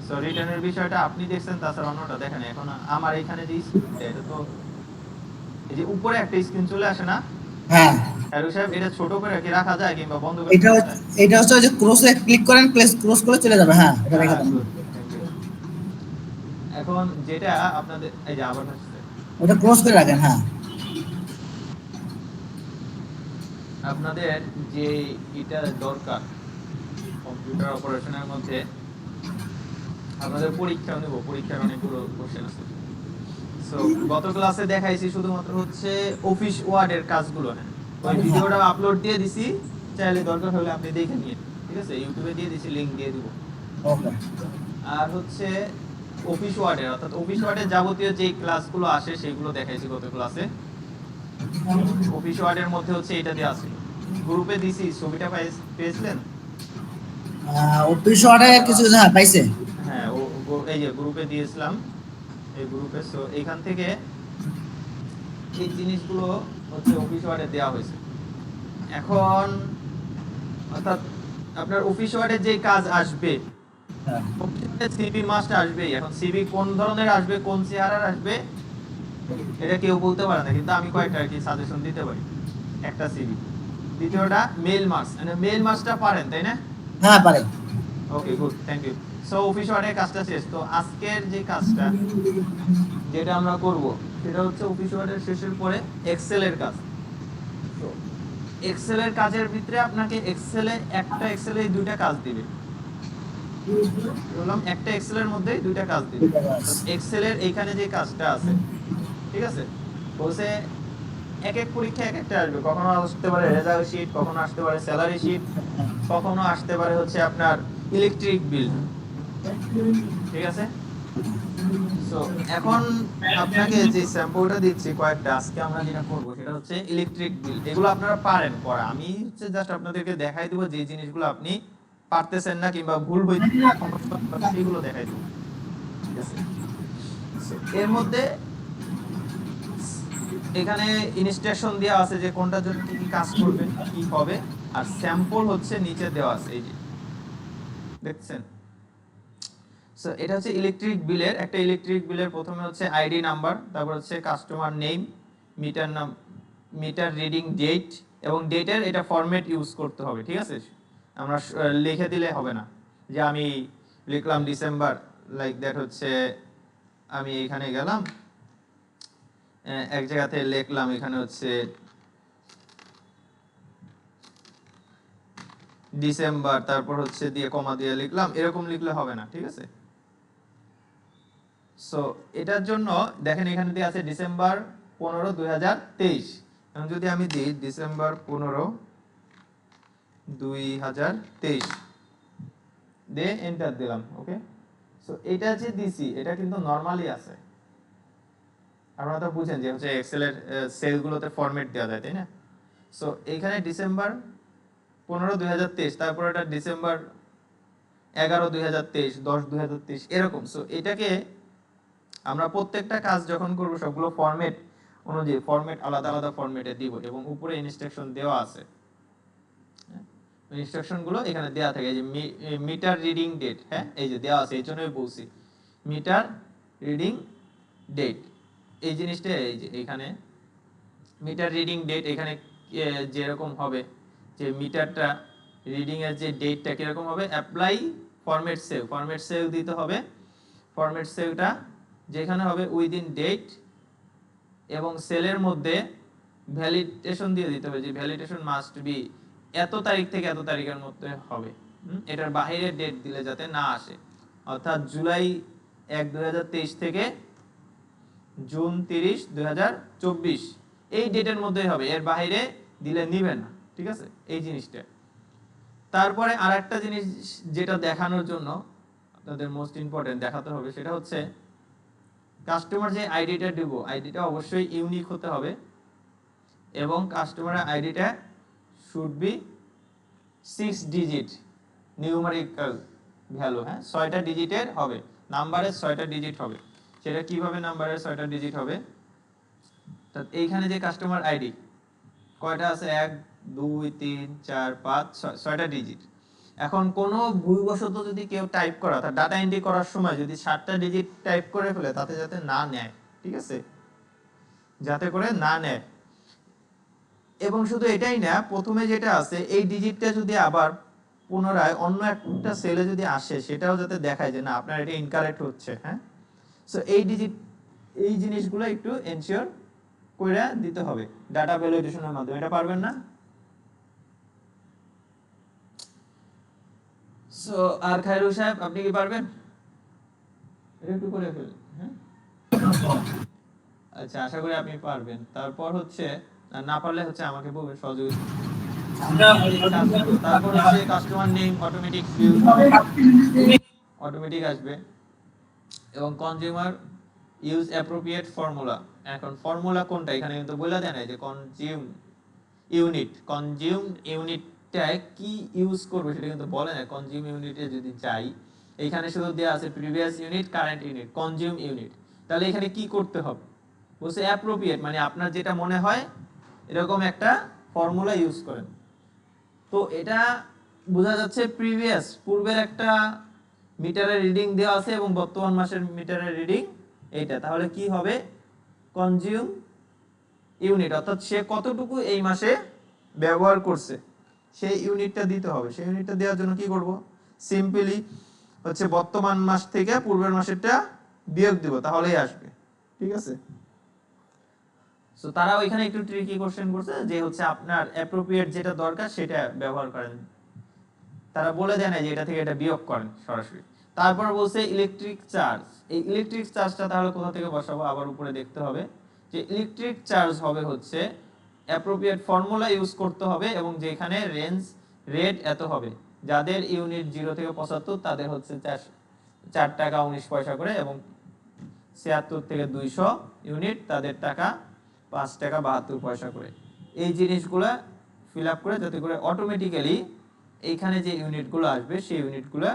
So রিটার্নের বিষয়টা আপনি দেখছেন, তাছাড়া অন্যটা দেখেন। এখন আমার এখানে যে স্ক্রিনটা, এটা তো এই যে উপরে একটা স্ক্রিন চলে আসে না হ্যাঁ, হ্যারু সাহেব, এটা ছোট করে কি রাখা যায় কিংবা বন্ধ করে এটা দেওয়া যায়? এটা হচ্ছে ওই যে ক্রসে ক্লিক করেন, ক্রস করে চলে যাবে। হ্যাঁ, এটা রেখে হ্যাঁ, দেন। Good, thank you. এখন যেটা আপনাদের এই যে আবার হচ্ছে ওটা ক্রস করে রাখেন। হ্যাঁ, আপনাদের যে এটা দরকার কম্পিউটার অপারেশনের মধ্যে, আপনাদের পরীক্ষা নেব, পরীক্ষার অনেকগুলো কোশ্চেন আছে। সো গত ক্লাসে দেখাইছি শুধুমাত্র হচ্ছে অফিস ওয়ার্ডের কাজগুলো। হ্যাঁ, ওই হ্যাঁ, ভিডিওটা আপলোড দিয়ে দিছি, চাইলে দরকার হলে আপনি দেখে নিন। ঠিক আছে, ইউটিউবে দিয়ে দিছি, লিংক দিয়ে দিব। ওকে। আর হচ্ছে অফিস ওয়ার্ডের, অর্থাৎ অফিস ওয়ার্ডের যাবতীয় যে ক্লাসগুলো আসে সেগুলো দেখাইছি গত ক্লাসে। অফিস ওয়ার্ডের মধ্যে হচ্ছে এটা দেওয়া ছিল, গ্রুপে দিছি, ছবিটা পেয়েছিলেন? অফিস অর্ডার কিছু, হ্যাঁ পাইছে। হ্যাঁ, এই যে গ্রুপে দিয়েছিলাম, এই গ্রুপে। সো এইখান থেকে এই জিনিসগুলো হচ্ছে অফিস ওয়ার্ডে দেওয়া হয়েছে। এখন অর্থাৎ আপনার অফিস ওয়ার্ডে যে কাজ আসবে, হ্যাঁ, সিভি মাস্ট আসবেই। এখন সিভি কোন ধরনের আসবে, কোন চেহারার আসবে, এটা কেউ বলতে পারে না, কিন্তু আমি কয়েকটা আর কি সাজেশন দিতে পারি। একটা সিভি, দ্বিতীয়টা মেল মার্কস, মানে মেল মার্কসটা পারেন তাই না? হ্যাঁ পারে। Okay, good, thank you. So office ওয়ার্ডের কাজটা শেষ। তো আজকের যে কাজটা যেটা আমরা করব, সেটা হচ্ছে অফিস ওয়ার্ডের শেষের পরে এক্সেল এর কাজ। তো এক্সেল এর কাজের ভিতরে আপনাকে একটা এক্সেলে দুইটা কাজ দিবে। বললাম একটা এক্সেলের মধ্যেই দুইটা কাজ দিবে। এক্সেলের এইখানে যে কাজটা আছে, ঠিক আছে, বলছে এক এক পরীক্ষা এক একটা আসবে। কখনো আসতে পারে রেজাল্ট শিট, কখনো আসতে পারে স্যালারি শিট, কখনো আসতে পারে হচ্ছে আপনার ইলেকট্রিক বিল। ঠিক আছে, সো এখন আপনাকে যে স্যাম্পলটা দিচ্ছি কয়েকটা, আজকে আমরা যেটা করব সেটা হচ্ছে ইলেকট্রিক বিল। এগুলো আপনারা পারেন করা, আমি হচ্ছে জাস্ট আপনাদেরকে দেখাই দেবো যে জিনিসগুলো আপনি পারতেছেন না কিংবা ভুল হইতে সেগুলো দেখাই দেবো। ঠিক আছে, সো এর মধ্যে এখানে ইনস্ট্রাকশন দেওয়া আছে যে কোনটার জন্য কি কি কাজ করবেন, কি হবে, আর স্যাম্পল হচ্ছে নিচে দেওয়া আছে, এই যে দেখছেন। সো এটা হচ্ছে ইলেকট্রিক বিলের, একটা ইলেকট্রিক বিলের প্রথমে হচ্ছে আইডি নাম্বার, তারপর হচ্ছে কাস্টমার নেম, মিটার নাম, মিটার রিডিং ডেট, এবং ডেটের এটা ফরম্যাট ইউজ করতে হবে। ঠিক আছে, আমরা লিখে দিলে হবে না যে আমি লিখলাম ডিসেম্বর, লাইক দ্যাট হচ্ছে আমি এখানে গেলাম, এক জায়গাতে লিখলাম এখানে হচ্ছে ডিসেম্বর, তারপর হচ্ছে দিয়ে কমা দিয়ে লিখলাম, এরকম লিখলে হবে না। ঠিক আছে, সো এটার জন্য দেখেন এখানে দিয়ে আছে ডিসেম্বর 15, 2023। এখন যদি আমি দিই ডিসেম্বর 15, 2023 দিয়ে এন্টার দিলাম। ওকে, সো এটা যে দিছি এটা কিন্তু নরমালি আছে। আপনারা তো বুঝেন যে হচ্ছে এক্সেল এর সেলগুলোতে ফরম্যাট দেওয়া যায় তাই না? সো এইখানে ডিসেম্বর 15, 2023, তারপর এটা ডিসেম্বর 11, 2023, 10, 2023 এরকম। সো এটাকে আমরা প্রত্যেকটা কাজ যখন করব সবগুলো ফরম্যাট অনুযায়ী ফরম্যাট আলাদা আলাদা ফরম্যাটে দিব, এবং উপরে ইনস্ট্রাকশন দেওয়া আছে। ইনস্ট্রাকশন গুলো এখানে দেওয়া থাকে, এই যে মিটার রিডিং ডেট, হ্যাঁ এই যে দেওয়া আছে, এই জন্যই বলছি মিটার রিডিং ডেট। এই জিনিসটা এই যে এখানে মিটার রিডিং ডেট, এখানে যেরকম হবে যে মিটারটা রিডিং এর যে ডেটটা কিরকম হবে, অ্যাপ্লাই ফরম্যাট সেল দিতে হবে। ফরম্যাট সেলটা যেখানে হবে উইদিন ডেট, এবং সেলের মধ্যে ভ্যালিডেশন দিয়ে দিতে হবে যে ভ্যালিডেশন মাস্ট বি এত তারিখ থেকে এত তারিখের মধ্যে হবে। এটার বাইরে ডেট দিলে যাতে না আসে, অর্থাৎ জুলাই 1, 2023 থেকে জুন 30, 2024 এই ডেটের মধ্যেই হবে, এর বাইরে দিলে নিবে না। ঠিক আছে, এই জিনিসটা। তারপরে আর একটা জিনিস যেটা দেখানোর জন্য আপনাদের মোস্ট ইম্পর্টেন্ট দেখাতে হবে, সেটা হচ্ছে কাস্টমার যে আইডিটা দেব, আইডিটা অবশ্যই ইউনিক হতে হবে, এবং কাস্টমারের আইডিটা should be 6 digit numerical value. হ্যাঁ, 6টা ডিজিটের হবে, নাম্বারের 6টা ডিজিট হবে। সেটা কিভাবে নাম্বারের 6টা ডিজিট হবে, তা এইখানে যে কাস্টমার আইডি কয়টা আছে, 1, 2, 3, 4, 5, 6, 6টা ডিজিট। এখন কোনো ভুলবশত যদি কেউ টাইপ করা, তার ডাটা এন্ট্রি করার সময় যদি 7টা ডিজিট টাইপ করে ফেলে, তাতে যাতে না নেয়, ঠিক আছে, যাতে করে না নেয়। এবং শুধু এটাই না, প্রথমে যেটা আছে এই ডিজিটটা যদি আবার পুনরায় অন্য একটা সেলে যদি আসে, সেটাও যাতে দেখায় যে না আপনার এটা ইনকারেক্ট হচ্ছে। হ্যাঁ, সো এই ডিজিট, এই জিনিসগুলো একটু এনশিওর করে দিতে হবে ডাটা ভ্যালিডেশনের মাধ্যমে। এটা পারবেন না? সো আর খায়রুল সাহেব, আপনি কি পারবেন? এটা একটু করে ফেলুন। হ্যাঁ, আচ্ছা, আশা করি আপনি পারবেন। তারপর হচ্ছে, আর না পারলে হচ্ছে আমাকে বলবেন, সহযোগিতা। তারপর হচ্ছে customer name automatic field, automatic আসবে। এবং কনজিউমার ইউজ অ্যাপ্রোপ্রিয়েট ফর্মুলা। এখন ফর্মুলা কোনটা এখানে কিন্তু বলে দেয় না, যে কনজিউম ইউনিট, কনজিউম ইউনিটটায় কি ইউজ করবে সেটা কিন্তু বলে না। কনজিউম ইউনিটে যদি যাই, এখানে শুধু দেওয়া আছে previous unit, current unit, consume unit. তাহলে এখানে কি করতে হবে? বলছে অ্যাপ্রোপ্রিয়েট, মানে আপনার যেটা মনে হয় এরকম একটা ফর্মুলা ইউজ করেন। তো এটা বোঝা যাচ্ছে প্রিভিয়াস, পূর্বের একটা মিটারের রিডিং দেওয়া আছে এবং বর্তমান মাসের মিটারের রিডিং এইটা। তাহলে কি হবে? কনজিউম ইউনিট, অর্থাৎ সে কতটুকু এই মাসে ব্যবহার করছে সেই ইউনিটটা দিতে হবে। সেই ইউনিটটা দেওয়ার জন্য কি করব? সিম্পলি হচ্ছে বর্তমান মাস থেকে পূর্বের মাসেরটা বিয়োগ দিব, তাহলেই আসবে। ঠিক আছে? সো তারা ওইখানে একটু ট্রিকি কোশ্চেন করছে, যে হচ্ছে আপনার অ্যাপ্রোপ্রিয়েট যেটা দরকার সেটা ব্যবহার করেন। তারা বলে দেয় না যে এটা থেকে এটা বিয়োগ করেন সরাসরি। তারপর বলছে ইলেকট্রিক চার্জ। এই ইলেকট্রিক চার্জটা তাহলে কোথা থেকে বসাবো? আবার উপরে দেখতে হবে যে ইলেকট্রিক চার্জ হবে হচ্ছে অ্যাপ্রোপ্রিয়েট ফর্মুলা ইউজ করতে হবে, এবং যেখানে রেঞ্জ রেট এত হবে। যাদের ইউনিট 0 থেকে 75 তাদের হচ্ছে 4 টাকা 19 পয়সা করে, এবং 76 থেকে 200 ইউনিট তাদের টাকা 5 টাকা 72 পয়সা করে। এই জিনিসগুলো ফিল আপ করে, যাতে করে অটোমেটিক্যালি এইখানে যে ইউনিটগুলো আসবে সেই ইউনিটগুলো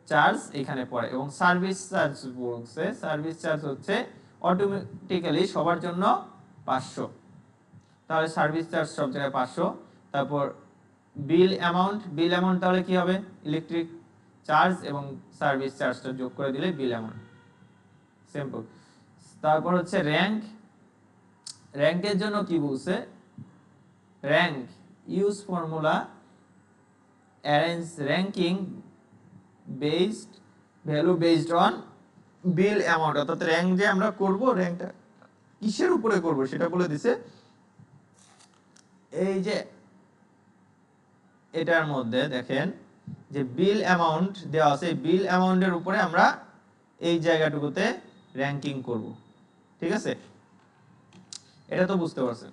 চার্জ এখানে পড়ে। এবং সার্ভিস চার্জ বলছে, সার্ভিস চার্জ হচ্ছে অটোমেটিক্যালি সবার জন্য 500। তাহলে সার্ভিস চার্জ সব জায়গায় 500। তারপর বিল অ্যামাউন্ট, বিল অ্যামাউন্ট তাহলে কি হবে? ইলেকট্রিক চার্জ এবং সার্ভিস চার্জটা যোগ করে দিলে বিল অ্যামাউন্ট, সিম্পল। তারপর হচ্ছে র্যাঙ্ক, র্যাঙ্কের জন্য কি বলছে? Rank use formula arrange ranking based value based on bill amount. অর্থাৎ র্যাঙ্ক যে আমরা করব, র্যাঙ্কটা কিসের উপরে করব সেটা বলে দিছে। এই যে এটার মধ্যে দেখেন যে বিল অ্যামাউন্ট দেওয়া আছে, বিল অ্যামাউন্টের উপরে আমরা এই জায়গাটুকুতে র্যাঙ্কিং করব। ঠিক আছে? এটা তো বুঝতে পারছেন।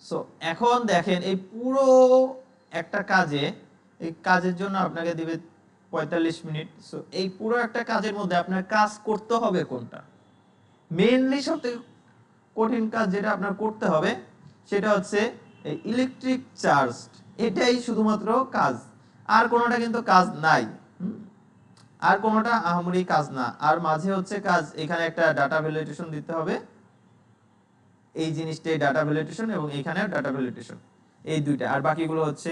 সো এখন দেখেন এই পুরো একটা কাজে, এই কাজের জন্য আপনাকে দিবে 45 মিনিট। সো এই পুরো একটা কাজের মধ্যে আপনার কাজ করতে হবে কোনটা? মেইনলি সবথেকে কঠিন কাজ যেটা আপনার করতে হবে সেটা হচ্ছে এই ইলেকট্রিক চার্জ। এটাই শুধুমাত্র কাজ, আর কোনোটা কিন্তু কাজ নাই। আর কোনোটা আহামরি কাজ না। আর মাঝে হচ্ছে কাজ, এখানে একটা ডাটা ভ্যালিডেশন দিতে হবে, এই জিনিসটাই ডাটা ভ্যালিডেশন, এবং এখানেও ডাটা ভ্যালিডেশন, এই দুইটা। আর বাকিগুলো হচ্ছে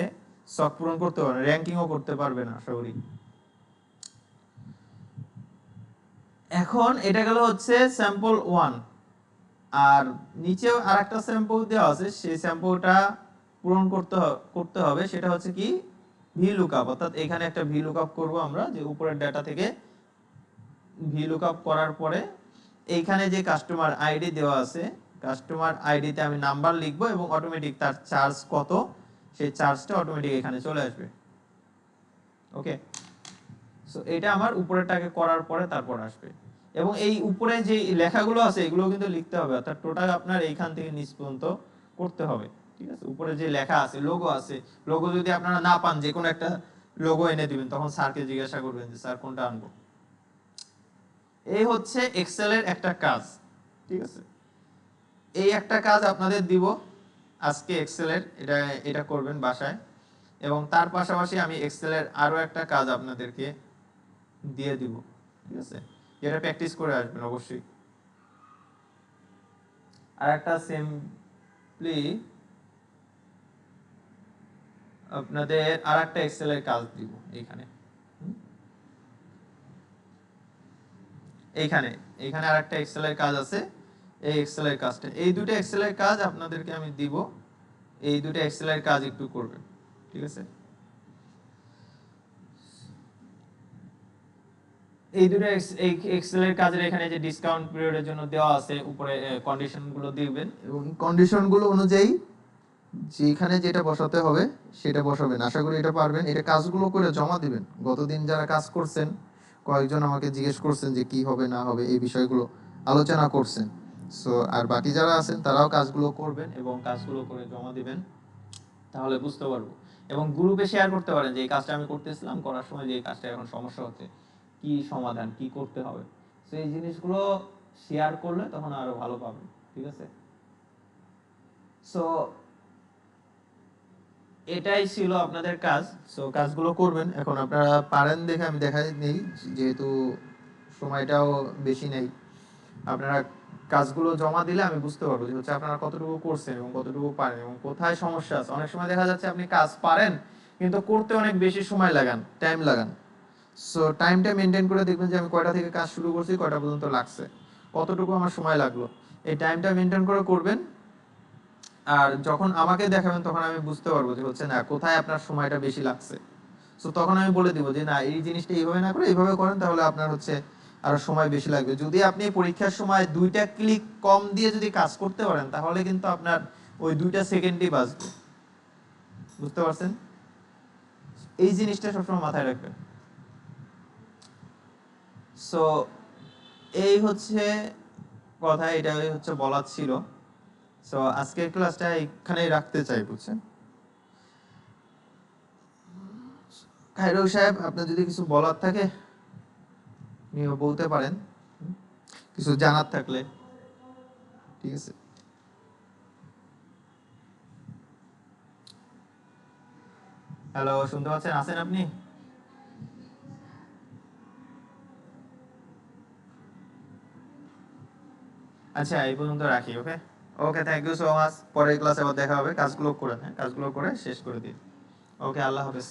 শখ পূরণ করতে পারবে, র্যাঙ্কিংও করতে পারবে না আশা করি। এখন এটা গেল হচ্ছে স্যাম্পল 1। আর নিচেও আরেকটা স্যাম্পল দেওয়া আছে, সেই স্যাম্পলটা পূরণ করতে হবে। সেটা হচ্ছে কি? V lookup. অর্থাৎ এখানে একটা ভি লুকআপ করব আমরা, যে উপরের ডাটা থেকে ভি লুকআপ করার পরে এইখানে যে কাস্টমার আইডি দেওয়া আছে, কাস্টমার আইডিতে আমি নাম্বার লিখব, এবং অটোমেটিক তার চার্জ কত সেই চার্জটা অটোমেটিক এখানে চলে আসবে। ওকে, সো এটা আমার উপরেরটাকে করার পরে তারপর আসবে। এবং এই উপরে যে লেখাগুলো আছে এগুলো কিন্তু লিখতে হবে, অর্থাৎ টোটাল আপনার এইখান থেকে নিচ পর্যন্ত করতে হবে। ঠিক আছে? উপরে যে লেখা আছে, লোগো আছে, লোগো যদি আপনারা না পান, যে কোনো একটা লোগো এনে দিবেন, তখন স্যারকে জিজ্ঞাসা করবেন যে স্যার কোনটা আনবো। এই হচ্ছে এক্সেলের একটা কাজ। ঠিক আছে? এই একটা কাজ আপনাদের দিব আজকে এক্সেলের, এটা করবেন বাসায়। এবং তার পাশাপাশি আমি এক্সেলের আরো একটা কাজ আপনাদেরকে দিয়ে দিব। ঠিক আছে? যেটা প্র্যাকটিস করে আসবেন অবশ্যই। আর একটা সিম্পলি আপনাদের আরেকটা এক্সেল এর কাজ দিব এইখানে এইখানে এইখানে আরেকটা এক্সেল এর কাজ আছে এই এক্সেল এর কাজটা এই দুটো এক্সেল এর কাজ আপনাদেরকে আমি দিব এই দুটো এক্সেল এর কাজ একটু করবেন ঠিক আছে এই দুটো এক্সেল এর কাজের এখানে যে ডিসকাউন্ট পিরিয়ডের জন্য দেওয়া আছে উপরে কন্ডিশন গুলো দিবেন এবং কন্ডিশন গুলো অনুযায়ী যেখানে যেটা বসাতে হবে সেটা বসাবেন আশা করি এটা পারবেন এটা কাজগুলো করে জমা দিবেন গতদিন যারা কাজ করছেন কয়েকজন আমাকে জিজ্ঞেস করছেন যে কি হবে না হবে এই বিষয়গুলো আলোচনা করছেন সো আর বাকি যারা আছেন তারাও কাজগুলো করবেন এবং কাজগুলো করে জমা দিবেন তাহলে বুঝতে পারবো এবং গ্রুপে শেয়ার করতে পারেন যে এই কাজটা আমি করতেছিলাম করার সময় যে এই কাজটা এখন সমস্যা হচ্ছে কি সমাধান কি করতে হবে সো এই জিনিসগুলো শেয়ার করলে তখন আরো ভালো পাবেন ঠিক আছে সো এটাই ছিল আপনাদের কাজ সো কাজগুলো করবেন এখন আপনারা পারেন দেখে আমি দেখাই নেই যেহেতু সময়টাও বেশি নেই আপনারা কাজগুলো জমা দিলে আমি বুঝতে পারবো যে হচ্ছে আপনারা কতটুকু করছেন এবং কতটুকু পারেন এবং কোথায় সমস্যা আছে অনেক সময় দেখা যাচ্ছে আপনি কাজ পারেন কিন্তু করতে অনেক বেশি সময় লাগান টাইম লাগান সো টাইমটা মেনটেন করে দেখবেন যে আমি কয়টা থেকে কাজ শুরু করছি কয়টা পর্যন্ত লাগছে কতটুকু আমার সময় লাগলো এই টাইমটা মেনটেন করে করবেন আর যখন আমাকে দেখাবেন তখন আমি বুঝতে পারবো যে হচ্ছে না কোথায় আপনার সময়টা বেশি লাগছে সো তখন আমি বলে দিব যে না এই জিনিসটা এইভাবে না করে এইভাবে করেন তাহলে আপনার হচ্ছে আরো সময় বেশি লাগবে যদি আপনি পরীক্ষার সময় 2টা ক্লিক কম দিয়ে যদি কাজ করতে পারেন তাহলে কিন্তু আপনার ওই 2টা সেকেন্ডই বাঁচবে বুঝতে পারছেন এই জিনিসটা সবসময় মাথায় রাখবেন সো এই হচ্ছে কথা এটাই হচ্ছে বলার ছিল সো আজকের ক্লাসটা এখানেই রাখতে চাই বুঝছেন খায়রুল সাহেব আপনার যদি কিছু বলার থাকে আপনিও বলতে পারেন কিছু জানার থাকলে ঠিক আছে হ্যালো শুনতে পাচ্ছেন আছেন আপনি আচ্ছা এই পর্যন্ত রাখি okay okay thank you so much পরের ক্লাসে আবার দেখা হবে কাজগুলো করে হ্যাঁ কাজগুলো করে শেষ করে দিই ওকে আল্লাহ হাফেজ